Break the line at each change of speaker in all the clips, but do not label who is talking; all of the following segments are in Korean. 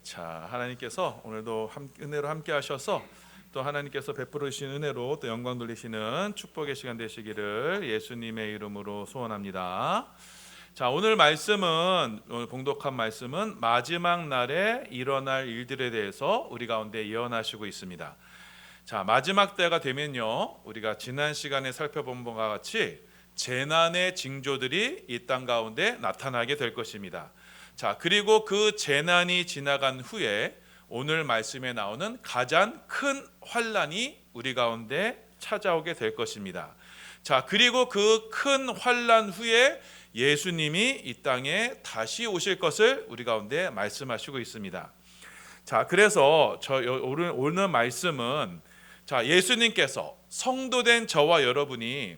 자, 하나님께서 오늘도 은혜로 함께 하셔서 또 하나님께서 베풀어 주신 은혜로 또 영광 돌리시는 축복의 시간 되시기를 예수님의 이름으로 소원합니다. 자, 오늘 봉독한 말씀은 마지막 날에 일어날 일들에 대해서 우리 가운데 예언하시고 있습니다. 자, 마지막 때가 되면요, 우리가 지난 시간에 살펴본 바와 같이 재난의 징조들이 이 땅 가운데 나타나게 될 것입니다. 자, 그리고 그 재난이 지나간 후에 오늘 말씀에 나오는 가장 큰 환란이 우리 가운데 찾아오게 될 것입니다. 자, 그리고 그 큰 환란 후에 예수님이 이 땅에 다시 오실 것을 우리 가운데 말씀하시고 있습니다. 자, 그래서 오늘 말씀은 자, 예수님께서 성도된 저와 여러분이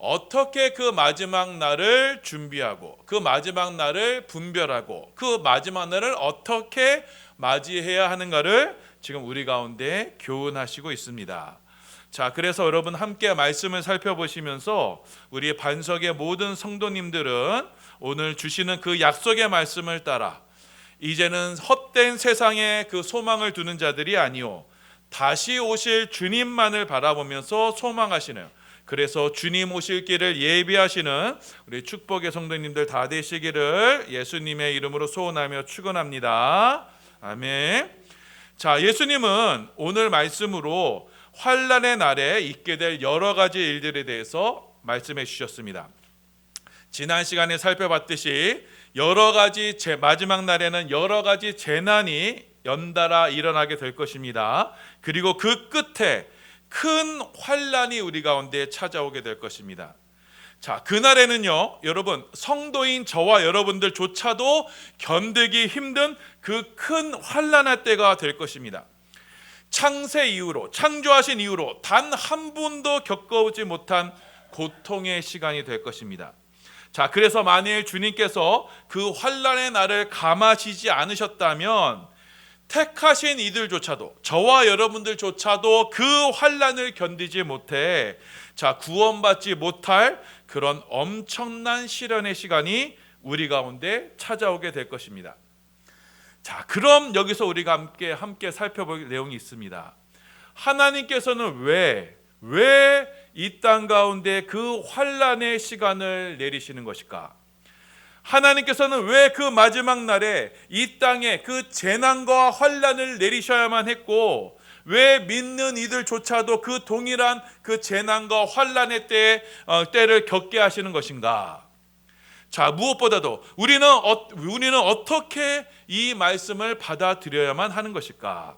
어떻게 그 마지막 날을 준비하고 그 마지막 날을 분별하고 그 마지막 날을 어떻게 맞이해야 하는가를 지금 우리 가운데 교훈하시고 있습니다. 자, 그래서 여러분 함께 말씀을 살펴보시면서 우리 반석의 모든 성도님들은 오늘 주시는 그 약속의 말씀을 따라 이제는 헛된 세상에 그 소망을 두는 자들이 아니요 다시 오실 주님만을 바라보면서 소망하시는, 그래서 주님 오실 길을 예비하시는 우리 축복의 성도님들 다 되시기를 예수님의 이름으로 소원하며 축원합니다. 아멘. 자, 예수님은 오늘 말씀으로 환란의 날에 있게 될 여러 가지 일들에 대해서 말씀해 주셨습니다. 지난 시간에 살펴봤듯이 마지막 날에는 여러 가지 재난이 연달아 일어나게 될 것입니다. 그리고 그 끝에 큰 환란이 우리 가운데 찾아오게 될 것입니다. 자, 그날에는요, 여러분, 성도인 저와 여러분들조차도 견디기 힘든 그 큰 환란의 때가 될 것입니다. 창세 이후로, 창조하신 이후로 단 한 번도 겪어오지 못한 고통의 시간이 될 것입니다. 자, 그래서 만일 주님께서 그 환란의 날을 감하시지 않으셨다면 택하신 이들조차도, 저와 여러분들조차도 그 환란을 견디지 못해 자, 구원받지 못할 그런 엄청난 시련의 시간이 우리 가운데 찾아오게 될 것입니다. 자, 그럼 여기서 우리가 함께 살펴볼 내용이 있습니다. 하나님께서는 왜 이 땅 가운데 그 환란의 시간을 내리시는 것일까? 하나님께서는 왜 그 마지막 날에 이 땅에 그 재난과 환란을 내리셔야만 했고, 왜 믿는 이들조차도 그 동일한 그 재난과 환란의 때를 겪게 하시는 것인가? 자, 무엇보다도 우리는 어떻게 이 말씀을 받아들여야만 하는 것일까?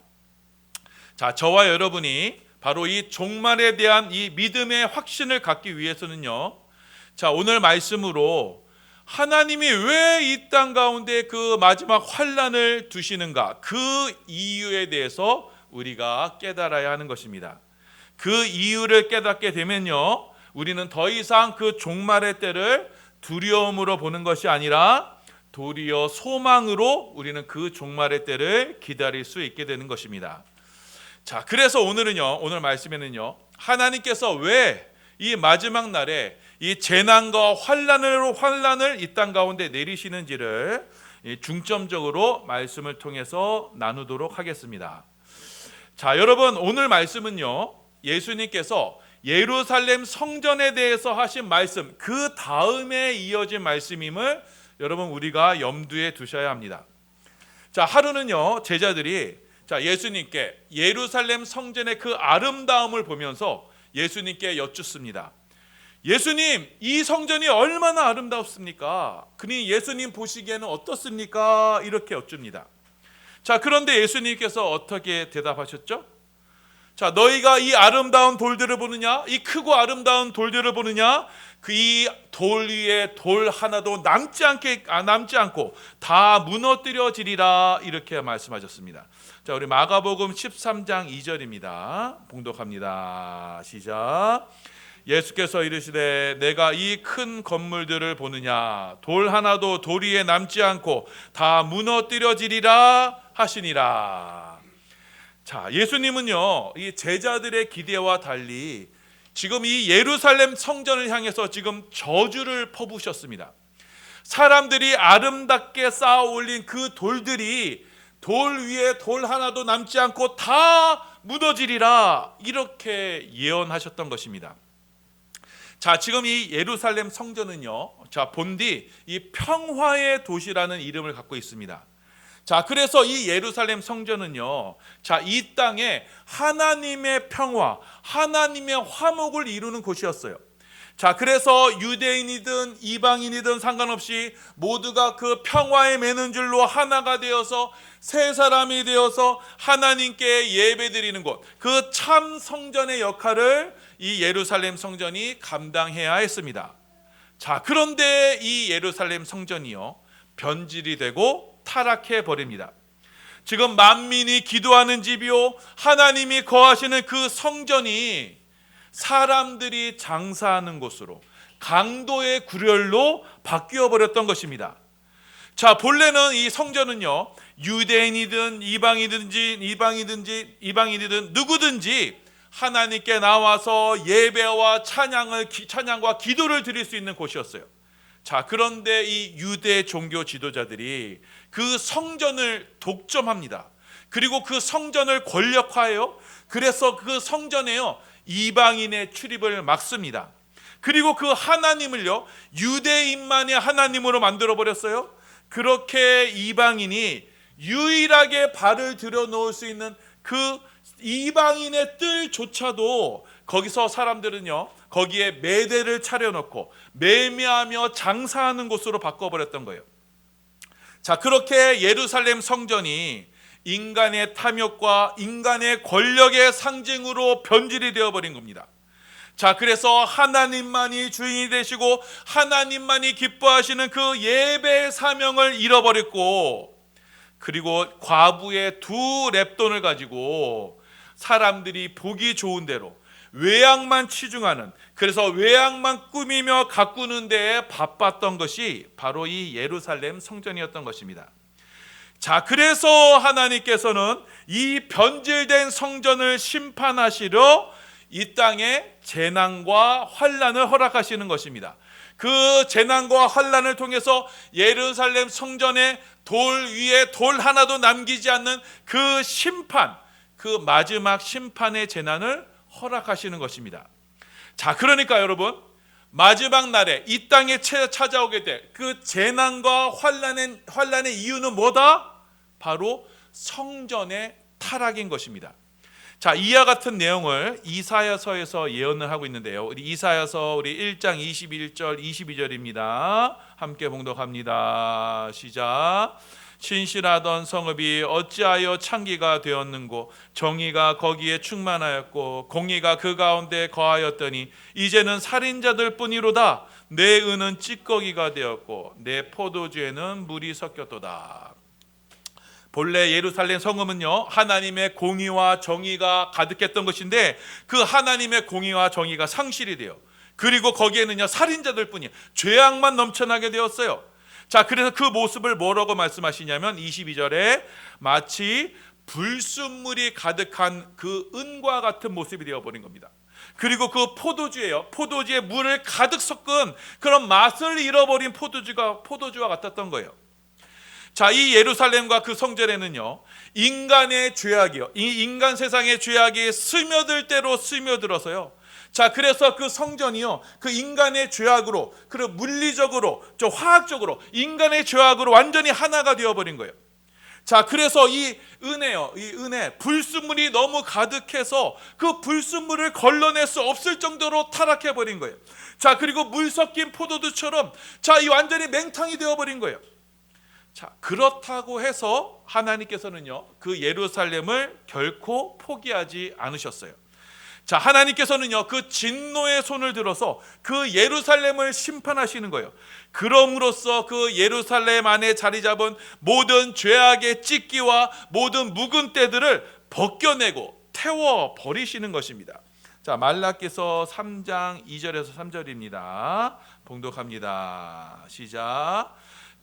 자, 저와 여러분이 바로 이 종말에 대한 이 믿음의 확신을 갖기 위해서는요, 자, 오늘 말씀으로 하나님이 왜 이 땅 가운데 그 마지막 환란을 두시는가, 그 이유에 대해서 우리가 깨달아야 하는 것입니다. 그 이유를 깨닫게 되면요, 우리는 더 이상 그 종말의 때를 두려움으로 보는 것이 아니라 도리어 소망으로 우리는 그 종말의 때를 기다릴 수 있게 되는 것입니다. 자, 그래서 오늘 말씀에는요, 하나님께서 왜 이 마지막 날에 이 재난과 환란을 이 땅 가운데 내리시는지를 중점적으로 말씀을 통해서 나누도록 하겠습니다. 자, 여러분, 오늘 말씀은요, 예수님께서 예루살렘 성전에 대해서 하신 말씀, 그 다음에 이어진 말씀임을 여러분 우리가 염두에 두셔야 합니다. 자, 하루는요, 제자들이 예수님께 예루살렘 성전의 그 아름다움을 보면서 예수님께 여쭙습니다. 예수님, 이 성전이 얼마나 아름답습니까? 그니 예수님 보시기에는 어떻습니까? 이렇게 여쭙니다. 자, 그런데 예수님께서 어떻게 대답하셨죠? 자, 너희가 이 아름다운 돌들을 보느냐? 이 크고 아름다운 돌들을 보느냐? 이 돌 위에 돌 하나도 남지 않고 다 무너뜨려지리라, 이렇게 말씀하셨습니다. 자, 우리 마가복음 13장 2절입니다. 봉독합니다. 시작. 예수께서 이르시되 내가 이 큰 건물들을 보느냐? 돌 하나도 돌 위에 남지 않고 다 무너뜨려지리라 하시니라. 자, 예수님은요, 이 제자들의 기대와 달리 지금 이 예루살렘 성전을 향해서 지금 저주를 퍼부으셨습니다. 사람들이 아름답게 쌓아 올린 그 돌들이 돌 위에 돌 하나도 남지 않고 다 무너지리라, 이렇게 예언하셨던 것입니다. 자, 지금 이 예루살렘 성전은요, 자, 본디 이 평화의 도시라는 이름을 갖고 있습니다. 자, 그래서 이 예루살렘 성전은요, 자, 이 땅에 하나님의 평화, 하나님의 화목을 이루는 곳이었어요. 자, 그래서 유대인이든 이방인이든 상관없이 모두가 그 평화에 매는 줄로 하나가 되어서 새 사람이 되어서 하나님께 예배드리는 곳, 그 참 성전의 역할을 이 예루살렘 성전이 감당해야 했습니다. 자, 그런데 이 예루살렘 성전이요, 변질이 되고 타락해 버립니다. 지금 만민이 기도하는 집이요, 하나님이 거하시는 그 성전이 사람들이 장사하는 곳으로, 강도의 구렬로 바뀌어 버렸던 것입니다. 자, 본래는 이 성전은요, 유대인이든 이방인이든 누구든지 하나님께 나와서 예배와 찬양과 기도를 드릴 수 있는 곳이었어요. 자, 그런데 이 유대 종교 지도자들이 그 성전을 독점합니다. 그리고 그 성전을 권력화해요. 그래서 그 성전에요, 이방인의 출입을 막습니다. 그리고 그 하나님을요, 유대인만의 하나님으로 만들어 버렸어요. 그렇게 이방인이 유일하게 발을 들여놓을 수 있는 그 이방인의 뜰조차도 거기서 사람들은요, 거기에 매대를 차려놓고 매매하며 장사하는 곳으로 바꿔버렸던 거예요. 자, 그렇게 예루살렘 성전이 인간의 탐욕과 인간의 권력의 상징으로 변질이 되어버린 겁니다. 자, 그래서 하나님만이 주인이 되시고 하나님만이 기뻐하시는 그 예배의 사명을 잃어버렸고, 그리고 과부의 두 렙돈을 가지고 사람들이 보기 좋은 대로 외양만 치중하는, 그래서 외양만 꾸미며 가꾸는 데에 바빴던 것이 바로 이 예루살렘 성전이었던 것입니다. 자, 그래서 하나님께서는 이 변질된 성전을 심판하시려 이 땅에 재난과 환난을 허락하시는 것입니다. 그 재난과 환난을 통해서 예루살렘 성전의 돌 위에 돌 하나도 남기지 않는 그 심판, 그 마지막 심판의 재난을 허락하시는 것입니다. 자, 그러니까 여러분, 마지막 날에 이 땅에 찾아오게 될 그 재난과 환난의 이유는 뭐다? 바로 성전의 타락인 것입니다. 자, 이와 같은 내용을 이사야서에서 예언을 하고 있는데요. 우리 이사야서 1장 21절 22절입니다. 함께 봉독합니다. 시작. 신실하던 성읍이 어찌하여 창기가 되었는고, 정의가 거기에 충만하였고 공의가 그 가운데 거하였더니 이제는 살인자들 뿐이로다. 내 은은 찌꺼기가 되었고 내 포도주에는 물이 섞였도다. 본래 예루살렘 성읍은요, 하나님의 공의와 정의가 가득했던 것인데 그 하나님의 공의와 정의가 상실이 돼요. 그리고 거기에는요, 살인자들 뿐이에요. 죄악만 넘쳐나게 되었어요. 자, 그래서 그 모습을 뭐라고 말씀하시냐면 22절에 마치 불순물이 가득한 그 은과 같은 모습이 되어버린 겁니다. 그리고 그 포도주에 물을 가득 섞은 그런 맛을 잃어버린 포도주와 같았던 거예요. 자, 이 예루살렘과 그 성전에는요, 인간의 죄악이요, 이 인간 세상의 죄악이 스며들 대로 스며들어서요. 자, 그래서 그 성전이요, 그 인간의 죄악으로, 그리고 물리적으로, 화학적으로 인간의 죄악으로 완전히 하나가 되어버린 거예요. 자, 그래서 이 은혜, 불순물이 너무 가득해서 그 불순물을 걸러낼 수 없을 정도로 타락해버린 거예요. 자, 그리고 물 섞인 포도주처럼, 자, 이 완전히 맹탕이 되어버린 거예요. 자, 그렇다고 해서 하나님께서는요, 그 예루살렘을 결코 포기하지 않으셨어요. 자, 하나님께서는요, 그 진노의 손을 들어서 그 예루살렘을 심판하시는 거예요. 그럼으로써 그 예루살렘 안에 자리 잡은 모든 죄악의 찢기와 모든 묵은 때들을 벗겨내고 태워 버리시는 것입니다. 자, 말라기서 3장 2절에서 3절입니다. 봉독합니다. 시작.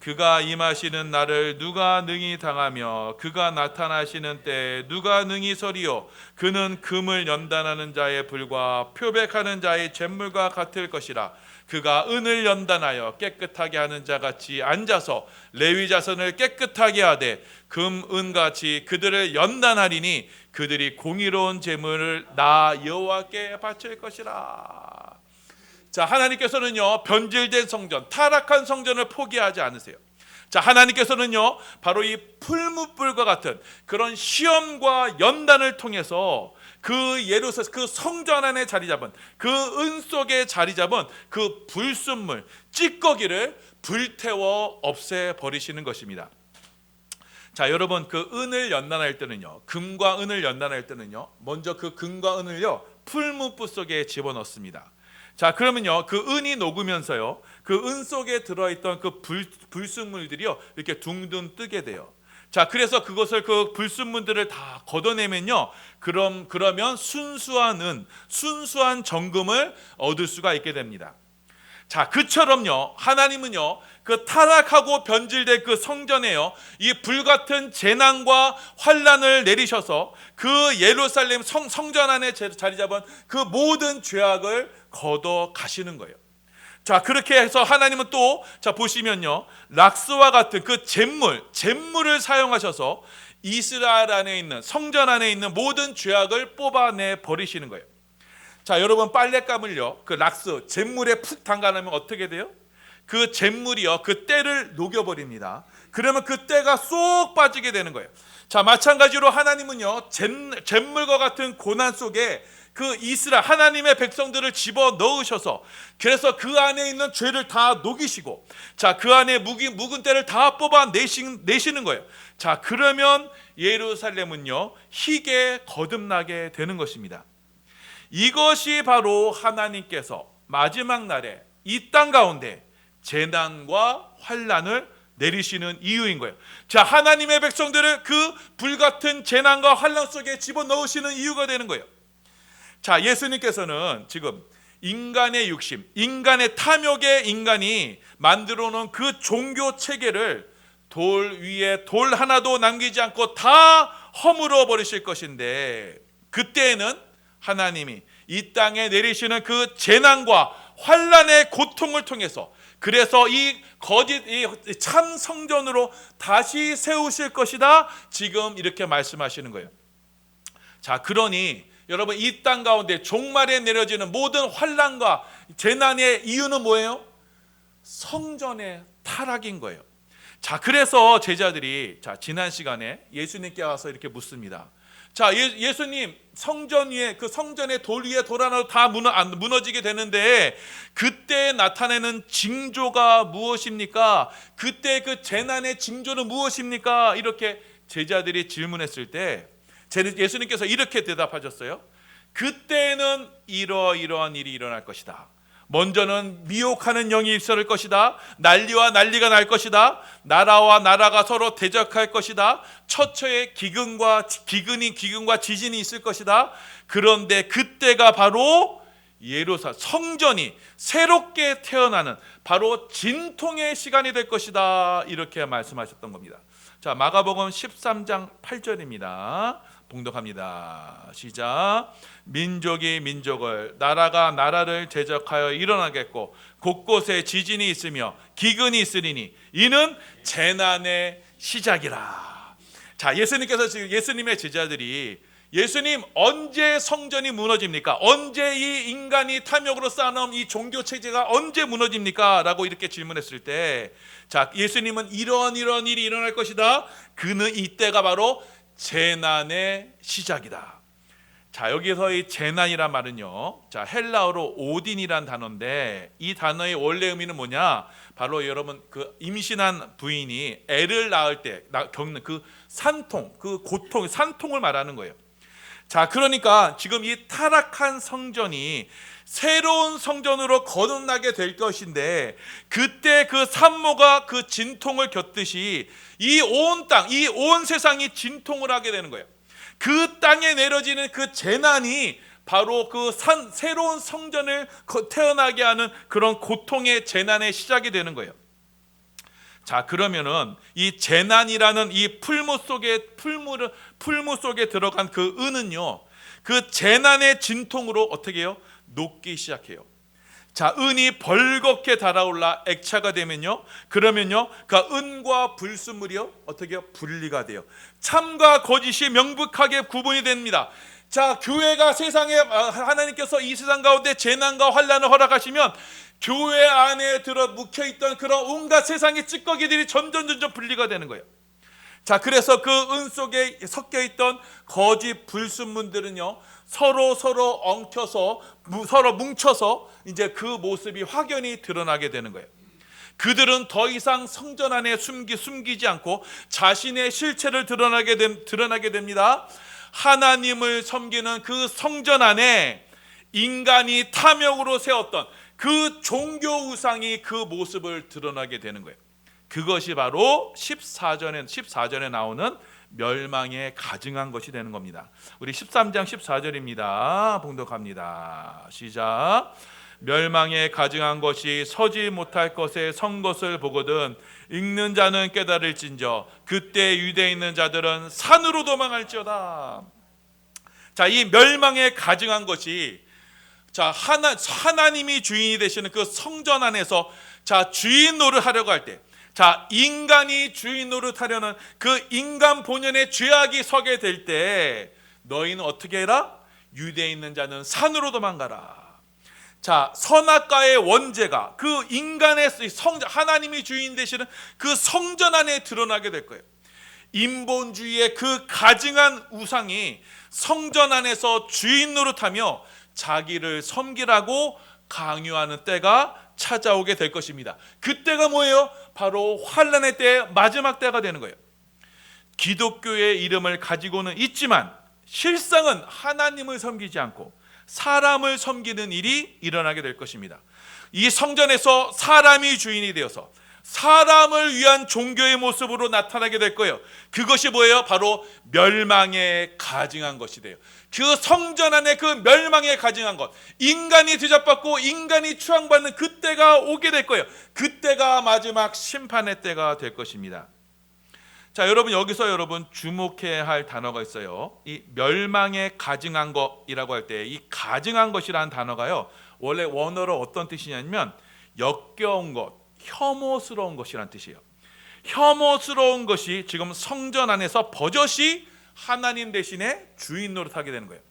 그가 임하시는 날을 누가 능히 당하며 그가 나타나시는 때에 누가 능히 서리요. 그는 금을 연단하는 자의 불과 표백하는 자의 잿물과 같을 것이라. 그가 은을 연단하여 깨끗하게 하는 자같이 앉아서 레위 자손을 깨끗하게 하되 금, 은같이 그들을 연단하리니 그들이 공의로운 제물을 나 여호와께 바칠 것이라. 자, 하나님께서는요, 변질된 성전, 타락한 성전을 포기하지 않으세요. 자, 하나님께서는요, 바로 이 풀무불과 같은 그런 시험과 연단을 통해서 그 예루살렘, 그 성전 안에 자리 잡은, 그 은 속에 자리 잡은 그 불순물, 찌꺼기를 불태워 없애버리시는 것입니다. 자, 여러분, 그 은을 연단할 때는요, 금과 은을 연단할 때는요, 먼저 그 금과 은을요, 풀무불 속에 집어넣습니다. 자, 그러면요, 그 은이 녹으면서요, 그 은 속에 들어있던 그 불순물들이요, 이렇게 둥둥 뜨게 돼요. 자, 그래서 그것을, 그 불순물들을 다 걷어내면요, 그러면 순수한 은, 순수한 정금을 얻을 수가 있게 됩니다. 자, 그처럼요, 하나님은요, 그 타락하고 변질된 그 성전에요, 이 불같은 재난과 환란을 내리셔서 그 예루살렘 성전 안에 자리 잡은 그 모든 죄악을 걷어 가시는 거예요. 자, 그렇게 해서 하나님은 또, 자, 보시면요, 락스와 같은 그 잿물을 사용하셔서 이스라엘 안에 있는, 성전 안에 있는 모든 죄악을 뽑아내 버리시는 거예요. 자, 여러분, 빨랫감을요, 그 락스, 잿물에 푹 담가놓으면 어떻게 돼요? 그 잿물이요, 그 때를 녹여버립니다. 그러면 그 때가 쏙 빠지게 되는 거예요. 자, 마찬가지로 하나님은요, 잿물과 같은 고난 속에 그 이스라엘 하나님의 백성들을 집어 넣으셔서, 그래서 그 안에 있는 죄를 다 녹이시고, 자, 그 안에 묵은 때를 다 뽑아 내시는 거예요. 자, 그러면 예루살렘은요, 희게 거듭나게 되는 것입니다. 이것이 바로 하나님께서 마지막 날에 이 땅 가운데 재난과 환란을 내리시는 이유인 거예요. 자, 하나님의 백성들을 그 불같은 재난과 환란 속에 집어넣으시는 이유가 되는 거예요. 자, 예수님께서는 지금 인간의 육심, 인간의 탐욕의 인간이 만들어 놓은 그 종교 체계를 돌 위에 돌 하나도 남기지 않고 다 허물어 버리실 것인데, 그때에는 하나님이 이 땅에 내리시는 그 재난과 환란의 고통을 통해서, 그래서 이 참 성전으로 다시 세우실 것이다, 지금 이렇게 말씀하시는 거예요. 자, 그러니 여러분, 이 땅 가운데 종말에 내려지는 모든 환란과 재난의 이유는 뭐예요? 성전의 타락인 거예요. 자, 그래서 제자들이, 자, 지난 시간에 예수님께 와서 이렇게 묻습니다. 자, 예수님, 성전 위에, 그 성전의 돌 위에 돌 하나도 다 무너지게 되는데 그때 나타내는 징조가 무엇입니까? 그때 그 재난의 징조는 무엇입니까? 이렇게 제자들이 질문했을 때 예수님께서 이렇게 대답하셨어요. 그때는 이러이러한 일이 일어날 것이다. 먼저는 미혹하는 영이 있을 것이다. 난리와 난리가 날 것이다. 나라와 나라가 서로 대적할 것이다. 처처에 기근과 지진이 있을 것이다. 그런데 그때가 바로 예루살렘 성전이 새롭게 태어나는 바로 진통의 시간이 될 것이다, 이렇게 말씀하셨던 겁니다. 자, 마가복음 13장 8절입니다. 봉독합니다. 시작. 민족이 민족을, 나라가 나라를 대적하여 일어나겠고 곳곳에 지진이 있으며 기근이 있으리니 이는 재난의 시작이라. 자, 예수님께서 지금, 예수님의 제자들이 예수님, 언제 성전이 무너집니까? 언제 이 인간이 탐욕으로 쌓아놓은 이 종교 체제가 언제 무너집니까? 라고 이렇게 질문했을 때, 자, 예수님은 이런 일이 일어날 것이다. 그는 이때가 바로 재난의 시작이다. 자, 여기서 이 재난이란 말은요, 자, 헬라어로 오딘이란 단어인데 이 단어의 원래 의미는 뭐냐? 바로 여러분, 그 임신한 부인이 애를 낳을 때 겪는 그 산통, 그 고통, 산통을 말하는 거예요. 자, 그러니까 지금 이 타락한 성전이 새로운 성전으로 거듭나게 될 것인데, 그때 그 산모가 그 진통을 겪듯이 이 온 땅, 이 온 세상이 진통을 하게 되는 거예요. 그 땅에 내려지는 그 재난이 바로 그 새로운 성전을 태어나게 하는 그런 고통의 재난의 시작이 되는 거예요. 자, 그러면은 이 재난이라는 이 풀무 속에 들어간 그 은은요, 그 재난의 진통으로 어떻게 해요? 녹기 시작해요. 자, 은이 벌겋게 달아올라 액체가 되면요, 그러면요, 그 은과 불순물이요 어떻게 해요? 분리가 돼요. 참과 거짓이 명백하게 구분이 됩니다. 자, 교회가 세상에 하나님께서 이 세상 가운데 재난과 환난을 허락하시면 교회 안에 들어 묵혀있던 그런 온갖 세상의 찌꺼기들이 점점 분리가 되는 거예요. 자, 그래서 그 은 속에 섞여있던 거짓 불순물들은요, 서로 엉켜서 서로 뭉쳐서 이제 그 모습이 확연히 드러나게 되는 거예요. 그들은 더 이상 성전 안에 숨기지 않고 자신의 실체를 드러나게 됩니다. 하나님을 섬기는 그 성전 안에 인간이 탐욕으로 세웠던 그 종교 우상이 그 모습을 드러나게 되는 거예요. 그것이 바로 14절에 나오는 멸망에 가증한 것이 되는 겁니다. 우리 13장 14절입니다. 봉독합니다. 시작. 멸망에 가증한 것이 서지 못할 것에 선 것을 보거든 읽는 자는 깨달을진저 그때 유대에 있는 자들은 산으로 도망할지어다. 자, 이 멸망에 가증한 것이, 자, 하나님이 주인이 되시는 그 성전 안에서, 자, 주인 노릇하려고 할 때, 자, 인간이 주인 노릇하려는 그 인간 본연의 죄악이 서게 될 때 너희는 어떻게 해라? 유대에 있는 자는 산으로 도망가라. 자, 선악과의 원죄가 그 인간의 하나님이 주인 되시는 그 성전 안에 드러나게 될 거예요. 인본주의의 그 가증한 우상이 성전 안에서 주인 노릇하며 자기를 섬기라고 강요하는 때가 찾아오게 될 것입니다. 그때가 뭐예요? 바로 환난의 때, 마지막 때가 되는 거예요. 기독교의 이름을 가지고는 있지만 실상은 하나님을 섬기지 않고 사람을 섬기는 일이 일어나게 될 것입니다. 이 성전에서 사람이 주인이 되어서 사람을 위한 종교의 모습으로 나타나게 될 거예요. 그것이 뭐예요? 바로 멸망에 가증한 것이 돼요. 그 성전 안에 그 멸망에 가증한 것, 인간이 대접받고 인간이 추앙받는 그때가 오게 될 거예요. 그때가 마지막 심판의 때가 될 것입니다. 자, 여러분, 여기서 여러분 주목해야 할 단어가 있어요. 이 멸망에 가증한 것이라고 할 때 이 가증한 것이라는 단어가요, 원래 원어로 어떤 뜻이냐면 역겨운 것, 혐오스러운 것이란 뜻이에요. 혐오스러운 것이 지금 성전 안에서 버젓이 하나님 대신에 주인 노릇하게 되는 거예요.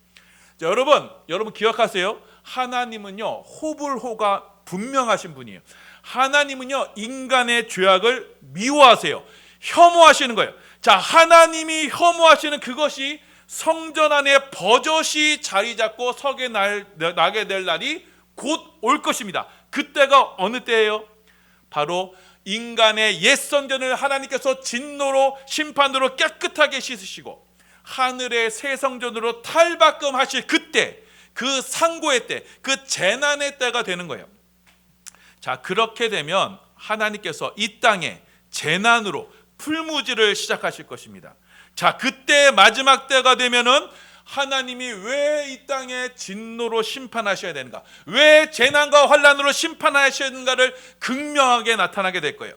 자, 여러분 기억하세요. 하나님은요, 호불호가 분명하신 분이에요. 하나님은요, 인간의 죄악을 미워하세요. 혐오하시는 거예요. 자, 하나님이 혐오하시는 그것이 성전 안에 버젓이 자리 잡고 나게 될 날이 곧 올 것입니다. 그때가 어느 때예요? 바로 인간의 옛 성전을 하나님께서 진노로 심판으로 깨끗하게 씻으시고 하늘의 새 성전으로 탈바꿈하실 그때, 그 상고의 때, 그 재난의 때가 되는 거예요. 자, 그렇게 되면 하나님께서 이 땅에 재난으로 풀무지를 시작하실 것입니다. 자, 그때 마지막 때가 되면은 하나님이 왜 이 땅에 진노로 심판하셔야 되는가, 왜 재난과 환난으로 심판하셔야 되는가를 극명하게 나타나게 될 거예요.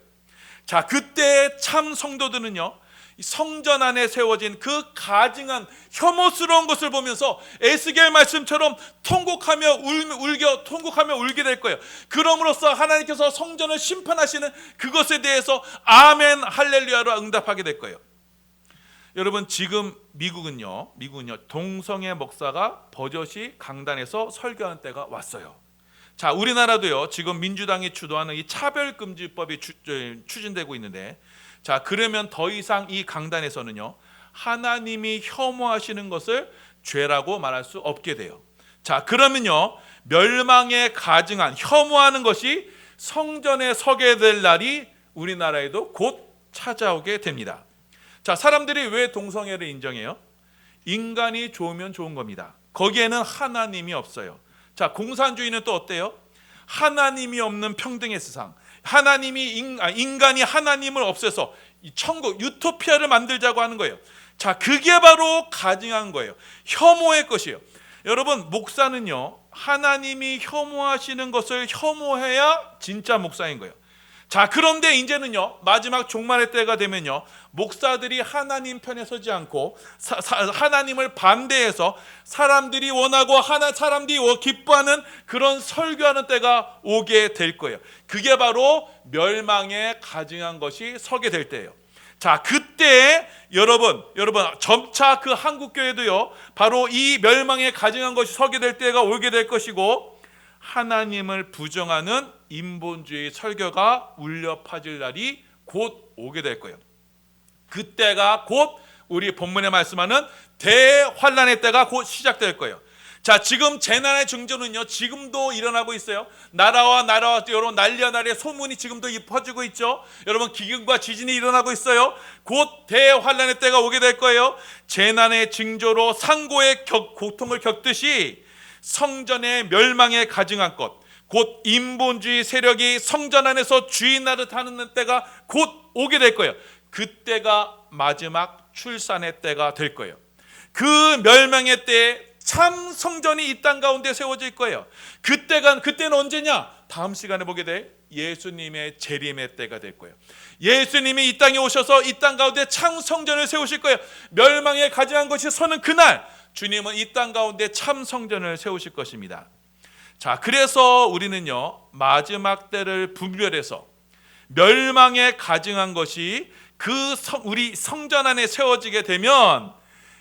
자, 그때 참 성도들은요, 성전 안에 세워진 그 가증한 혐오스러운 것을 보면서 에스겔 말씀처럼 통곡하며 울게 될 거예요. 그럼으로써 하나님께서 성전을 심판하시는 그것에 대해서 아멘 할렐루야로 응답하게 될 거예요. 여러분, 지금 미국은요 동성애 목사가 버젓이 강단에서 설교하는 때가 왔어요. 자, 우리나라도요 지금 민주당이 주도하는 이 차별금지법이 추진되고 있는데, 자, 그러면 더 이상 이 강단에서는요 하나님이 혐오하시는 것을 죄라고 말할 수 없게 돼요. 자, 그러면요 멸망에 가증한 혐오하는 것이 성전에 서게 될 날이 우리나라에도 곧 찾아오게 됩니다. 자, 사람들이 왜 동성애를 인정해요? 인간이 좋으면 좋은 겁니다. 거기에는 하나님이 없어요. 자, 공산주의는 또 어때요? 하나님이 없는 평등의 세상, 인간이 하나님을 없애서 천국, 유토피아를 만들자고 하는 거예요. 자, 그게 바로 가증한 거예요. 혐오의 것이에요. 여러분, 목사는요 하나님이 혐오하시는 것을 혐오해야 진짜 목사인 거예요. 자, 그런데 이제는요, 마지막 종말의 때가 되면요, 목사들이 하나님 편에 서지 않고 하나님을 반대해서 사람들이 원하고 사람들이 기뻐하는 그런 설교하는 때가 오게 될 거예요. 그게 바로 멸망에 가증한 것이 서게 될 때예요. 자, 그때 여러분 점차 그 한국교회도요, 바로 이 멸망에 가증한 것이 서게 될 때가 오게 될 것이고, 하나님을 부정하는 인본주의 설교가 울려 퍼질 날이 곧 오게 될 거예요. 그때가 곧 우리 본문에 말씀하는 대환란의 때가 곧 시작될 거예요. 자, 지금 재난의 징조는요, 지금도 일어나고 있어요. 나라와 여러분, 난리와 난리의 소문이 지금도 퍼지고 있죠. 여러분, 기근과 지진이 일어나고 있어요. 곧 대환란의 때가 오게 될 거예요. 재난의 징조로 상고의 고통을 겪듯이 성전의 멸망에 가증한 것, 곧 인본주의 세력이 성전 안에서 주인하듯 하는 때가 곧 오게 될 거예요. 그때가 마지막 출산의 때가 될 거예요. 그 멸망의 때에 참 성전이 이 땅 가운데 세워질 거예요. 그때는 언제냐? 다음 시간에 보게 될 예수님의 재림의 때가 될 거예요. 예수님이 이 땅에 오셔서 이 땅 가운데 참 성전을 세우실 거예요. 멸망에 가증한 것이 서는 그날, 주님은 이 땅 가운데 참 성전을 세우실 것입니다. 자, 그래서 우리는요, 마지막 때를 분별해서 멸망에 가증한 것이 우리 성전 안에 세워지게 되면,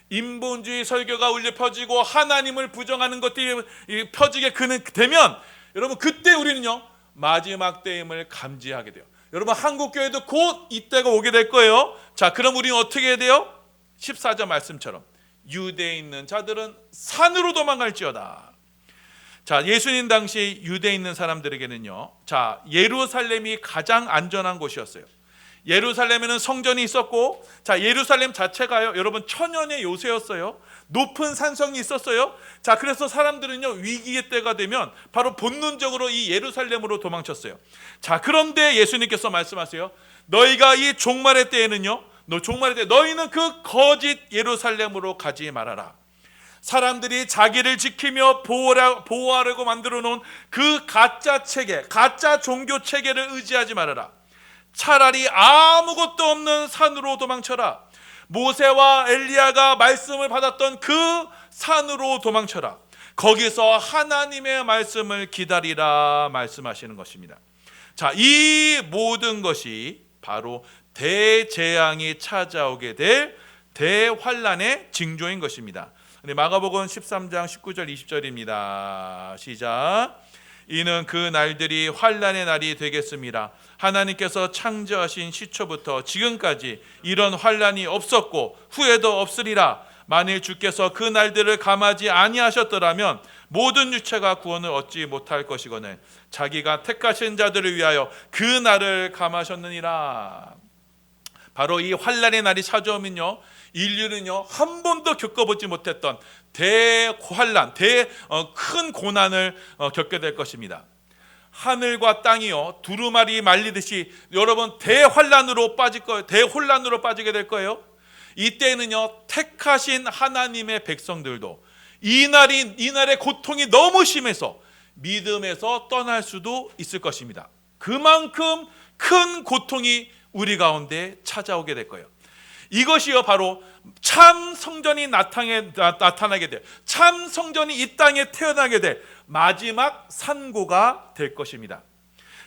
인본주의 설교가 울려 퍼지고 하나님을 부정하는 것들이 퍼지게 되면, 여러분, 그때 우리는요, 마지막 때임을 감지하게 돼요. 여러분, 한국교회도 곧 이때가 오게 될 거예요. 자, 그럼 우리는 어떻게 해야 돼요? 14절 말씀처럼 유대에 있는 자들은 산으로 도망갈지어다. 자, 예수님 당시 유대에 있는 사람들에게는요, 자, 예루살렘이 가장 안전한 곳이었어요. 예루살렘에는 성전이 있었고, 자, 예루살렘 자체가요, 여러분, 천연의 요새였어요. 높은 산성이 있었어요. 자, 그래서 사람들은요, 위기의 때가 되면 바로 본능적으로 이 예루살렘으로 도망쳤어요. 자, 그런데 예수님께서 말씀하세요. 너희가 이 종말의 때에는요, 너희는 그 거짓 예루살렘으로 가지 말아라. 사람들이 자기를 지키며 보호하려고 만들어 놓은 그 가짜 체계, 가짜 종교 체계를 의지하지 말아라. 차라리 아무것도 없는 산으로 도망쳐라. 모세와 엘리야가 말씀을 받았던 그 산으로 도망쳐라. 거기서 하나님의 말씀을 기다리라 말씀하시는 것입니다. 자, 이 모든 것이 바로 대재앙이 찾아오게 될 대환란의 징조인 것입니다. 마가복음 13장 19절 20절입니다. 시작. 이는 그 날들이 환란의 날이 되겠습니다. 하나님께서 창조하신 시초부터 지금까지 이런 환란이 없었고 후에도 없으리라. 만일 주께서 그 날들을 감하지 아니하셨더라면 모든 유체가 구원을 얻지 못할 것이거늘 자기가 택하신 자들을 위하여 그 날을 감하셨느니라. 바로 이 환란의 날이 찾아오면요, 인류는요, 한 번도 겪어보지 못했던 대환란, 큰 고난을 겪게 될 것입니다. 하늘과 땅이요, 두루마리 말리듯이 여러분 대환란으로 빠지게 될 거예요. 이때는요, 택하신 하나님의 백성들도 이 날의 고통이 너무 심해서 믿음에서 떠날 수도 있을 것입니다. 그만큼 큰 고통이 우리 가운데 찾아오게 될 거예요. 이것이요, 바로 참 성전이 나타나게 될, 참 성전이 이 땅에 태어나게 될 마지막 산고가 될 것입니다.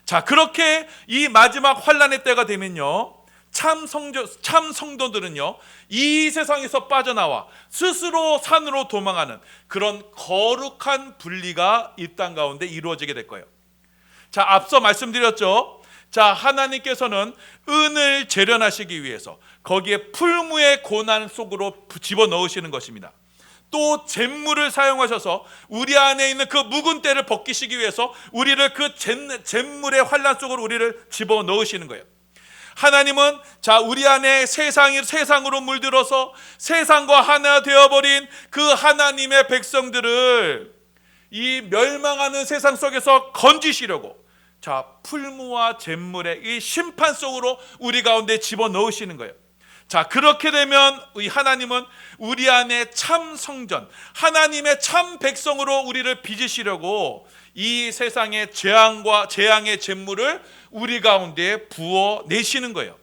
자, 그렇게 이 마지막 환란의 때가 되면요, 참 성도들은요, 이 세상에서 빠져나와 스스로 산으로 도망하는 그런 거룩한 분리가 이 땅 가운데 이루어지게 될 거예요. 자, 앞서 말씀드렸죠. 자, 하나님께서는 은을 재련하시기 위해서 거기에 풀무의 고난 속으로 집어넣으시는 것입니다. 또 잿물을 사용하셔서 우리 안에 있는 그 묵은 때를 벗기시기 위해서 우리를 그 잿물의 환란 속으로 우리를 집어넣으시는 거예요. 하나님은 자, 우리 안에 세상으로 물들어서 세상과 하나 되어버린 그 하나님의 백성들을 이 멸망하는 세상 속에서 건지시려고, 자, 풀무와 잿물의 이 심판 속으로 우리 가운데 집어넣으시는 거예요. 자, 그렇게 되면 우리 하나님은 우리 안에 참 성전, 하나님의 참 백성으로 우리를 빚으시려고 이 세상의 재앙의 잿물을 우리 가운데 부어 내시는 거예요.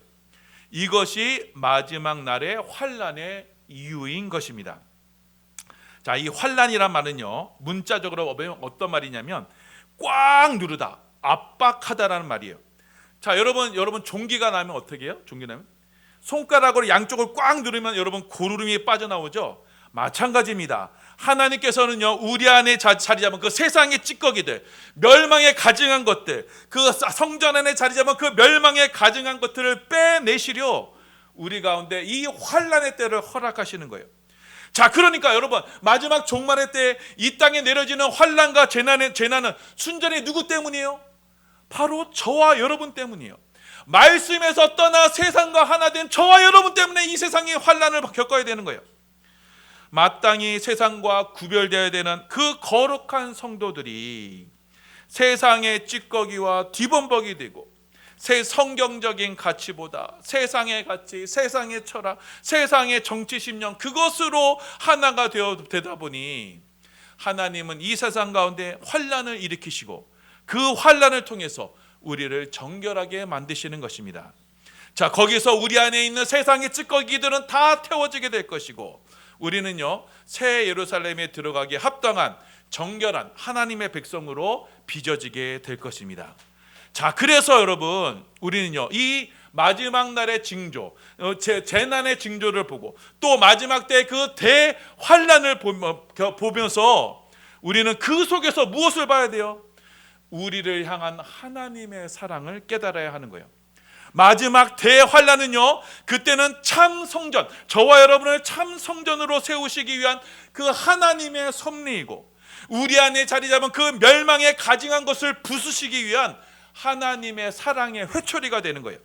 이것이 마지막 날의 환난의 이유인 것입니다. 자, 이 환난이란 말은요, 문자적으로 보면 어떤 말이냐면 꽉 누르다, 압박하다라는 말이에요. 자, 여러분 종기가 나면 어떻게 해요? 종기 나면 손가락으로 양쪽을 꽉 누르면 여러분 고르름이 빠져나오죠. 마찬가지입니다. 하나님께서는요, 우리 안에 자리 잡은 그 세상의 찌꺼기들, 멸망에 가증한 것들, 그 성전 안에 자리 잡은 그 멸망에 가증한 것들을 빼내시려 우리 가운데 이 환난의 때를 허락하시는 거예요. 자, 그러니까 여러분, 마지막 종말의 때 이 땅에 내려지는 환난과 재난은 순전히 누구 때문이에요? 바로 저와 여러분 때문이에요. 말씀에서 떠나 세상과 하나 된 저와 여러분 때문에 이 세상의 환난을 겪어야 되는 거예요. 마땅히 세상과 구별되어야 되는 그 거룩한 성도들이 세상의 찌꺼기와 뒤범벅이 되고 성경적인 가치보다 세상의 가치, 세상의 철학, 세상의 정치 신념, 그것으로 하나가 되다 보니 하나님은 이 세상 가운데 환난을 일으키시고 그 환난을 통해서 우리를 정결하게 만드시는 것입니다. 자, 거기서 우리 안에 있는 세상의 찌꺼기들은 다 태워지게 될 것이고 우리는요, 새 예루살렘에 들어가기에 합당한 정결한 하나님의 백성으로 빚어지게 될 것입니다. 자, 그래서 여러분, 우리는요, 이 마지막 날의 징조, 재난의 징조를 보고 또 마지막 때 그 대환난을 보면서 우리는 그 속에서 무엇을 봐야 돼요? 우리를 향한 하나님의 사랑을 깨달아야 하는 거예요. 마지막 대환난은요, 그때는 참 성전, 저와 여러분을 참 성전으로 세우시기 위한 그 하나님의 섭리이고 우리 안에 자리 잡은 그 멸망에 가증한 것을 부수시기 위한 하나님의 사랑의 회초리가 되는 거예요.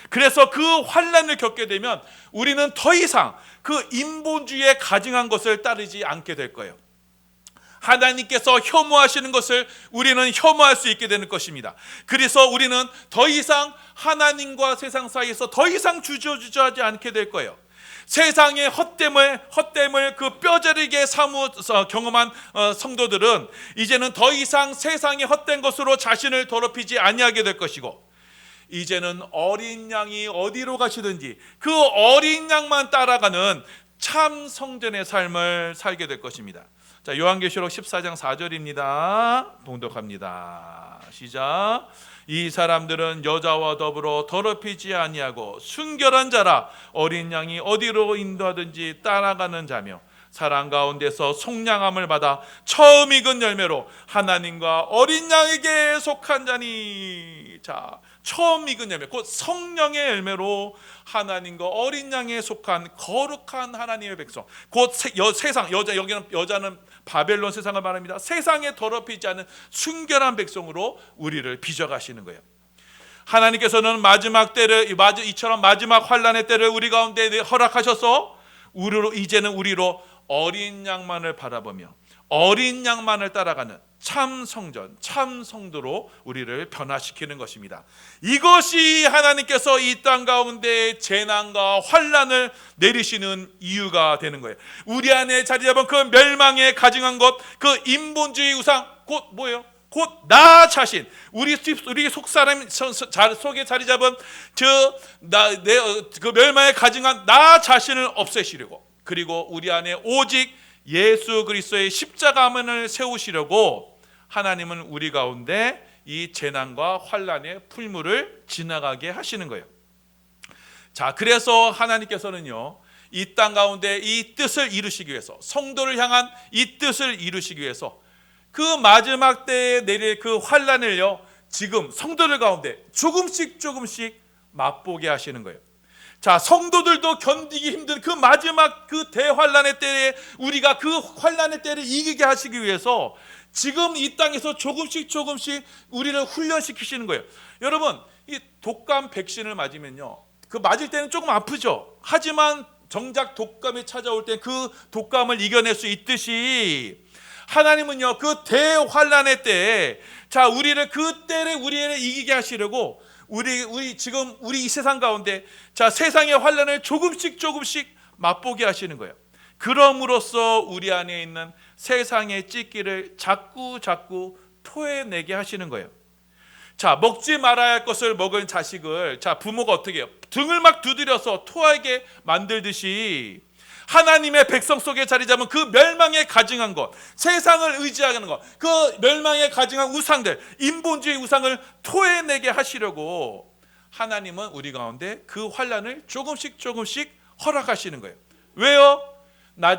그래서 그 환난을 겪게 되면 우리는 더 이상 그 인본주의에 가증한 것을 따르지 않게 될 거예요. 하나님께서 혐오하시는 것을 우리는 혐오할 수 있게 되는 것입니다. 그래서 우리는 더 이상 하나님과 세상 사이에서 더 이상 주저주저하지 않게 될 거예요. 세상의 헛됨을 그 뼈저리게 경험한 성도들은 이제는 더 이상 세상의 헛된 것으로 자신을 더럽히지 아니하게 될 것이고 이제는 어린 양이 어디로 가시든지 그 어린 양만 따라가는 참 성전의 삶을 살게 될 것입니다. 자, 요한계시록 14장 4절입니다. 봉독합니다. 시작. 이 사람들은 여자와 더불어 더럽히지 아니하고 순결한 자라 어린 양이 어디로 인도하든지 따라가는 자며 사랑 가운데서 속량함을 받아 처음 익은 열매로 하나님과 어린 양에게 속한 자니. 자, 처음 익은 열매, 곧 성령의 열매로 하나님과 어린 양에 속한 거룩한 하나님의 백성, 곧 세상, 여기는 여자는 바벨론 세상을 말합니다. 세상에 더럽히지 않은 순결한 백성으로 우리를 빚어가시는 거예요. 하나님께서는 마지막 때를 이처럼 마지막 환난의 때를 우리 가운데 허락하셔서 이제는 우리로 어린 양만을 바라보며 어린 양만을 따라가는 참 성전, 참 성도로 우리를 변화시키는 것입니다. 이것이 하나님께서 이 땅 가운데 재난과 환난을 내리시는 이유가 되는 거예요. 우리 안에 자리 잡은 그 멸망에 가증한 것, 그 인본주의 우상, 곧 뭐예요? 곧 나 자신, 우리 속사람 속에 자리 잡은 그 멸망에 가증한 나 자신을 없애시려고, 그리고 우리 안에 오직 예수 그리스도의 십자가만을 세우시려고 하나님은 우리 가운데 이 재난과 환난의 풀물을 지나가게 하시는 거예요. 자, 그래서 하나님께서는요, 이 땅 가운데 이 뜻을 이루시기 위해서, 성도를 향한 이 뜻을 이루시기 위해서 그 마지막 때에 내릴 그 환난을요, 지금 성도들 가운데 조금씩 맛보게 하시는 거예요. 자, 성도들도 견디기 힘든 그 마지막 그 대환난의 때에 우리가 그 환난의 때를 이기게 하시기 위해서 지금 이 땅에서 조금씩 우리를 훈련시키시는 거예요. 여러분, 이 독감 백신을 맞으면요, 그 맞을 때는 조금 아프죠. 하지만 정작 독감이 찾아올 때 그 독감을 이겨낼 수 있듯이 하나님은요, 그 대환난의 때에 자, 우리를 이기게 하시려고 우리 지금 우리 이 세상 가운데 자 세상의 환난을 조금씩 맛보게 하시는 거예요. 그럼으로써 우리 안에 있는 세상의 찢기를 자꾸 토해내게 하시는 거예요. 자, 먹지 말아야 할 것을 먹은 자식을 자 부모가 어떻게 해요? 등을 막 두드려서 토하게 만들듯이 하나님의 백성 속에 자리 잡은 그 멸망에 가증한 것, 세상을 의지하는 것, 그 멸망에 가증한 우상들, 인본주의 우상을 토해내게 하시려고 하나님은 우리 가운데 그 환난을 조금씩 허락하시는 거예요. 왜요?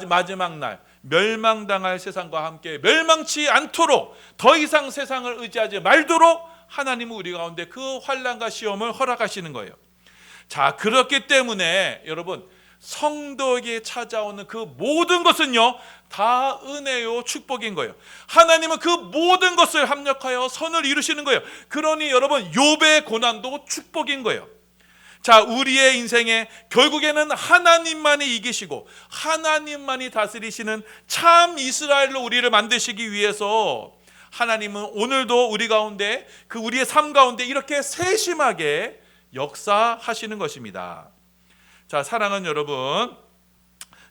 마지막 날 멸망당할 세상과 함께 멸망치 않도록 더 이상 세상을 의지하지 말도록 하나님은 우리 가운데 그 환난과 시험을 허락하시는 거예요. 자, 그렇기 때문에 여러분 성도에게 찾아오는 그 모든 것은요 다 은혜요 축복인 거예요. 하나님은 그 모든 것을 합력하여 선을 이루시는 거예요. 그러니 여러분 욥의 고난도 축복인 거예요. 자, 우리의 인생에 결국에는 하나님만이 이기시고 하나님만이 다스리시는 참 이스라엘로 우리를 만드시기 위해서 하나님은 오늘도 우리 가운데 그 우리의 삶 가운데 이렇게 세심하게 역사하시는 것입니다. 자, 사랑하는 여러분,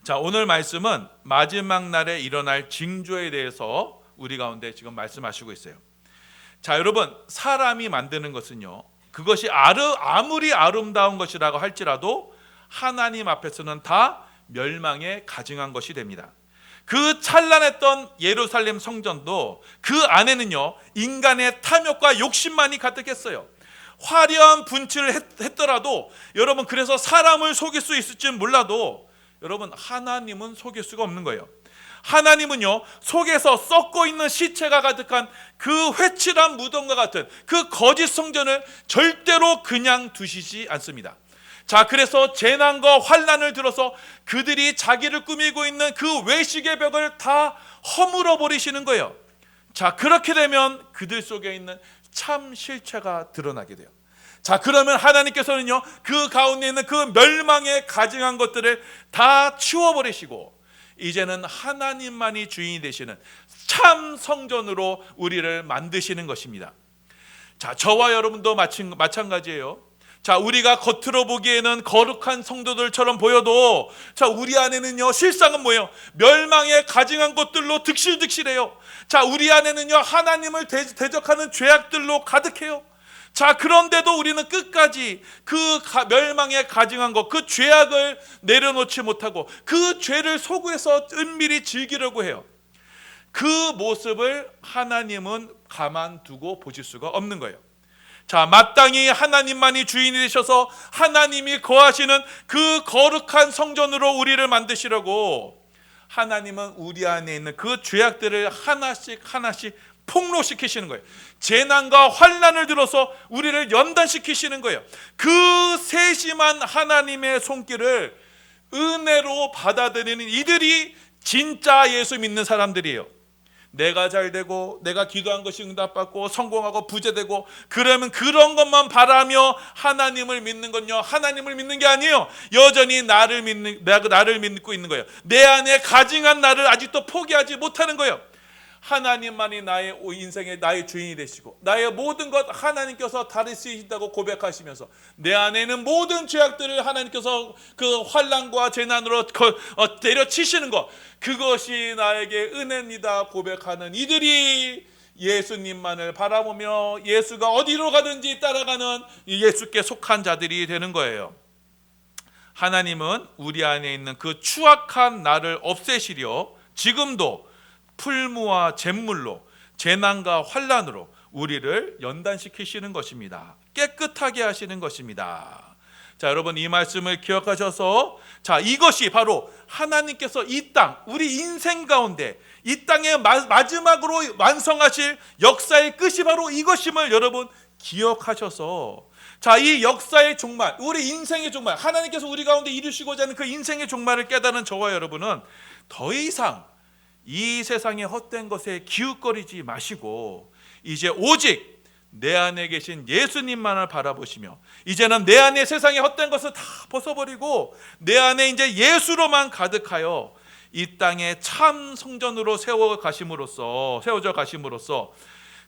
자 오늘 말씀은 마지막 날에 일어날 징조에 대해서 우리 가운데 지금 말씀하시고 있어요. 자, 여러분 사람이 만드는 것은요 그것이 아무리 아름다운 것이라고 할지라도 하나님 앞에서는 다 멸망에 가증한 것이 됩니다. 그 찬란했던 예루살렘 성전도 그 안에는요 인간의 탐욕과 욕심만이 가득했어요. 화려한 분칠을 했더라도 여러분 그래서 사람을 속일 수 있을지 몰라도 여러분 하나님은 속일 수가 없는 거예요. 하나님은요 속에서 썩고 있는 시체가 가득한 그 회칠한 무덤과 같은 그 거짓 성전을 절대로 그냥 두시지 않습니다. 자, 그래서 재난과 환난을 들어서 그들이 자기를 꾸미고 있는 그 외식의 벽을 다 허물어 버리시는 거예요. 자, 그렇게 되면 그들 속에 있는 참 실체가 드러나게 돼요. 자, 그러면 하나님께서는요 그 가운데 있는 그 멸망에 가증한 것들을 다 치워버리시고 이제는 하나님만이 주인이 되시는 참 성전으로 우리를 만드시는 것입니다. 자, 저와 여러분도 마찬가지예요. 자, 우리가 겉으로 보기에는 거룩한 성도들처럼 보여도 자, 우리 안에는요 실상은 뭐예요? 멸망에 가증한 것들로 득실득실해요. 자, 우리 안에는요 하나님을 대적하는 죄악들로 가득해요. 자, 그런데도 우리는 끝까지 그 멸망에 가증한 것, 그 죄악을 내려놓지 못하고 그 죄를 소구해서 은밀히 즐기려고 해요. 그 모습을 하나님은 가만두고 보실 수가 없는 거예요. 자, 마땅히 하나님만이 주인이 되셔서 하나님이 거하시는 그 거룩한 성전으로 우리를 만드시려고 하나님은 우리 안에 있는 그 죄악들을 하나씩 폭로시키시는 거예요. 재난과 환난을 들어서 우리를 연단시키시는 거예요. 그 세심한 하나님의 손길을 은혜로 받아들이는 이들이 진짜 예수 믿는 사람들이에요. 내가 잘 되고 내가 기도한 것이 응답받고 성공하고 부자되고 그러면 그런 것만 바라며 하나님을 믿는 건요 하나님을 믿는 게 아니에요. 여전히 나를 믿고 있는 거예요. 내 안에 가증한 나를 아직도 포기하지 못하는 거예요. 하나님만이 나의 인생의 나의 주인이 되시고 나의 모든 것 하나님께서 다스리신다고 고백하시면서 내 안에 있는 모든 죄악들을 하나님께서 그 환난과 재난으로 때려치시는 것, 그것이 나에게 은혜입니다 고백하는 이들이 예수님만을 바라보며 예수가 어디로 가든지 따라가는 예수께 속한 자들이 되는 거예요. 하나님은 우리 안에 있는 그 추악한 나를 없애시려 지금도 풀무와 잿물로 재난과 환난으로 우리를 연단시키시는 것입니다. 깨끗하게 하시는 것입니다. 자, 여러분 이 말씀을 기억하셔서 자, 이것이 바로 하나님께서 이 땅, 우리 인생 가운데 이 땅에 마지막으로 완성하실 역사의 끝이 바로 이것임을 여러분 기억하셔서 자, 이 역사의 종말, 우리 인생의 종말, 하나님께서 우리 가운데 이루시고자 하는 그 인생의 종말을 깨달은 저와 여러분은 더 이상 이 세상의 헛된 것에 기웃거리지 마시고 이제 오직 내 안에 계신 예수님만을 바라보시며 이제는 내 안에 세상의 헛된 것을 다 벗어버리고 내 안에 이제 예수로만 가득하여 이 땅에 참 성전으로 세워져 가심으로써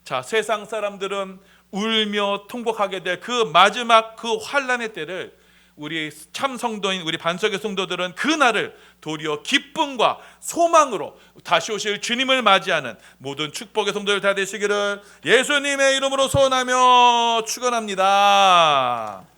자, 세상 사람들은 울며 통곡하게 될 그 마지막 그 환난의 때를 우리 참 성도인 우리 반석의 성도들은 그날을 도리어 기쁨과 소망으로 다시 오실 주님을 맞이하는 모든 축복의 성도들 다 되시기를 예수님의 이름으로 소원하며 축원합니다.